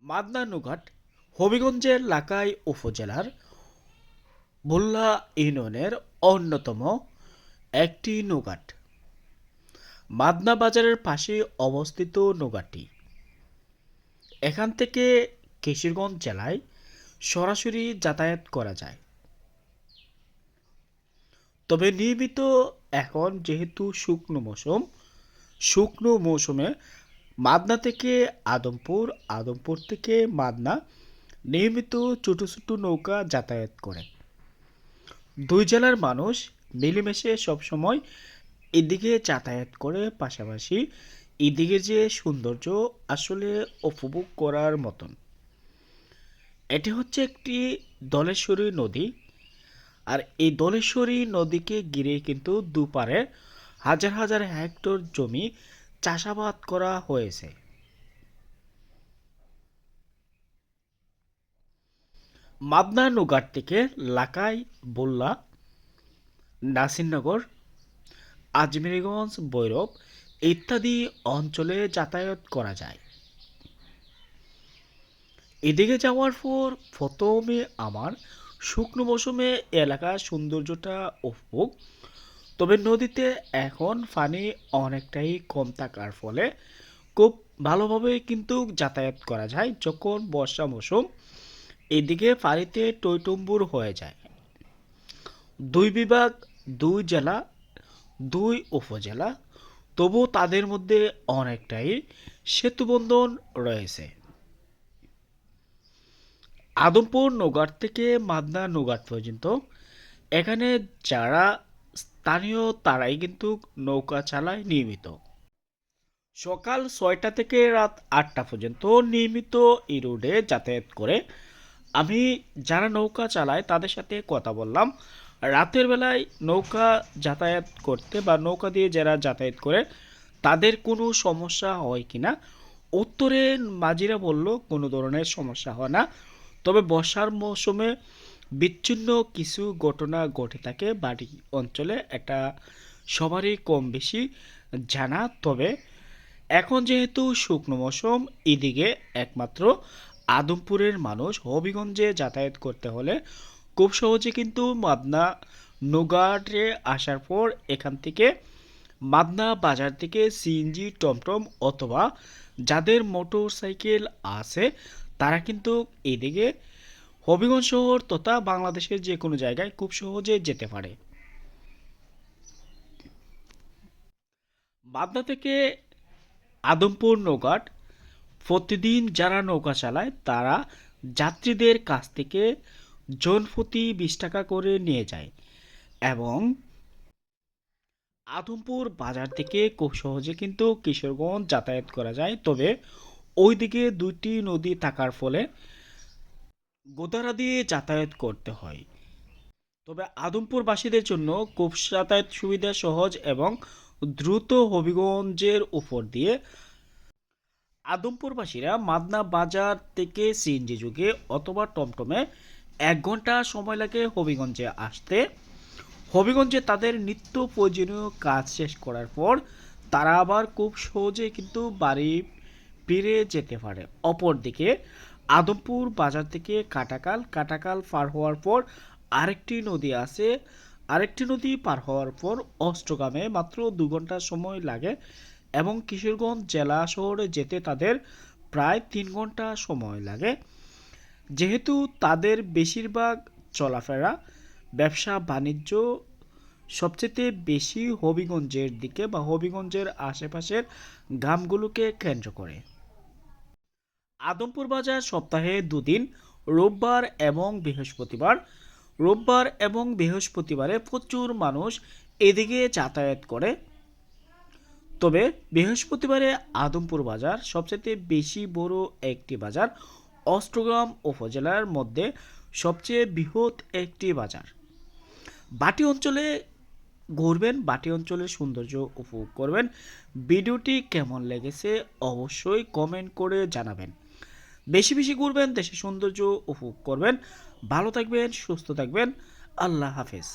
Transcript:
মাদনা নৌঘাট হবিগঞ্জের লাকাই উপজেলার ভোল্লা ইউনিয়নের অন্যতম একটি নৌঘাট। মাদনা বাজারের পাশে অবস্থিত নৌঘাটটি এখান থেকে কিশোরগঞ্জ জেলায় সরাসরি যাতায়াত করা যায়। তবে নিয়মিত এখন যেহেতু শুকনো মৌসুমে মাদনা থেকে আদমপুর, আদমপুর থেকে মাদনা নিয়মিত ছোট ছোট নৌকা যাতায়াত করে। দুই জেলার মানুষ মিলেমিশে সবসময় এদিকে যাতায়াত করে, পাশাপাশি এদিকে যে সৌন্দর্য আসলে উপভোগ করার মতন। এটি হচ্ছে একটি দলেশ্বরী নদী, আর এই দলেশ্বরী নদীকে ঘিরে কিন্তু দুপারে হাজার হাজার হেক্টর জমি চাষাবাদ করা হয়েছে। মাদনা নৌঘাট থেকে লাকাই, বল্লা, নাসিরনগর, আজমেরীগঞ্জ, ভৈরব ইত্যাদি অঞ্চলে যাতায়াত করা যায়। এদিকে যাওয়ার পর প্রথমে আমার শুকনো মৌসুমে এলাকার সৌন্দর্যটা উপভোগ। তবে নদীতে এখন পানি অনেকটাই কম থাকার ফলে খুব ভালোভাবে কিন্তু যাতায়াত করা যায় যখন বর্ষা মৌসুম। এদিকে পানিতে টইটুম্বুর হয়ে যায়। দুই বিভাগ, দুই জেলা, দুই উপজেলা, তবু তাদের মধ্যে অনেকটাই সেতুবন্ধন রয়েছে। আদমপুর নৌঘাট থেকে মাদনা নৌঘাট পর্যন্ত এখানে যারা স্থানীয় তারাই কিন্তু নৌকা চালায় নিয়মিত। সকাল 6টা থেকে রাত 8টা পর্যন্ত নিয়মিত এই রোডে যাতায়াত করে। আমি যারা নৌকা চালায় তাদের সাথে কথা বললাম, রাতের বেলায় নৌকা যাতায়াত করতে বা নৌকা দিয়ে যারা যাতায়াত করে তাদের কোনো সমস্যা হয় কিনা। উত্তরে মাঝিরা বলল কোনো ধরনের সমস্যা হয় না। তবে বর্ষার মৌসুমে বিচ্ছিন্ন কিছু ঘটনা ঘটে থাকে বাড়ি অঞ্চলে, এটা সবারই কম বেশি জানা। তবে এখন যেহেতু শুকনো মৌসুম, এদিকে একমাত্র আদমপুরের মানুষ হবিগঞ্জে যাতায়াত করতে হলে খুব সহজে কিন্তু মাদনা নৌঘাটে আসার পর এখান থেকে মাদনা বাজার থেকে সিএনজি, টমটম অথবা যাদের মোটর সাইকেল আছে তারা কিন্তু এদিকে হবিগঞ্জ শহর তথা বাংলাদেশের যে কোনো জায়গায় খুব সহজে যেতে পারে। মাদনা থেকে আদমপুর নৌঘাট প্রতিদিন যারা নৌকা চালায় তারা যাত্রীদের কাছ থেকে জনপ্রতি 20 টাকা করে নিয়ে যায়, এবং আদমপুর বাজার থেকে খুব সহজে কিন্তু কিশোরগঞ্জ যাতায়াত করা যায়। তবে ওইদিকে দুইটি নদী থাকার ফলে গোদারা দিয়ে যাতায়াত করতে হয়। তবে আদমপুরবাসীদের জন্য খুব যাতায়াত সুবিধা সহজ এবং দ্রুত হবিগঞ্জের উপর দিয়ে। আদমপুরবাসীরা মাদনা বাজার থেকে সিএনজি যুগে অথবা টমটমে 1 ঘন্টা সময় লাগে হবিগঞ্জে আসতে। হবিগঞ্জে তাদের নিত্য প্রয়োজনীয় কাজ শেষ করার পর তারা আবার খুব সহজে কিন্তু বাড়ি ফিরে যেতে পারে। অপরদিকে আদমপুর বাজার থেকে কাটাকাল, কাটাকাল পার হওয়ার পর আরেকটি নদী আছে, আরেকটি নদী পার হওয়ার পর অষ্টগ্রামে মাত্র 2 ঘন্টা সময় লাগে, এবং কিশোরগঞ্জ জেলা শহরে যেতে তাদের প্রায় 3 ঘন্টা সময় লাগে। যেহেতু তাদের বেশিরভাগ চলাফেরা, ব্যবসা বাণিজ্য সবচেয়ে বেশি হবিগঞ্জের দিকে বা হবিগঞ্জের আশেপাশের গ্রামগুলোকে কেন্দ্র করে। আদমপুর বাজার সপ্তাহে 2 দিন, রোববার এবং বৃহস্পতিবার। রোববার এবং বৃহস্পতিবারে প্রচুর মানুষ এদিকে যাতায়াত করে। তবে বৃহস্পতিবারে আদমপুর বাজার সবচেয়ে বেশি বড় একটি বাজার, অষ্টগ্রাম উপজেলার মধ্যে সবচেয়ে বৃহৎ একটি বাজার। বাটি অঞ্চলে ঘুরবেন, বাটি অঞ্চলের সৌন্দর্য উপভোগ করবেন। ভিডিওটি কেমন লেগেছে অবশ্যই কমেন্ট করে জানাবেন। বেশি বেশি ঘুরবেন, দেশের সৌন্দর্য উপভোগ করবেন। ভালো থাকবেন, সুস্থ থাকবেন। আল্লাহ হাফেজ।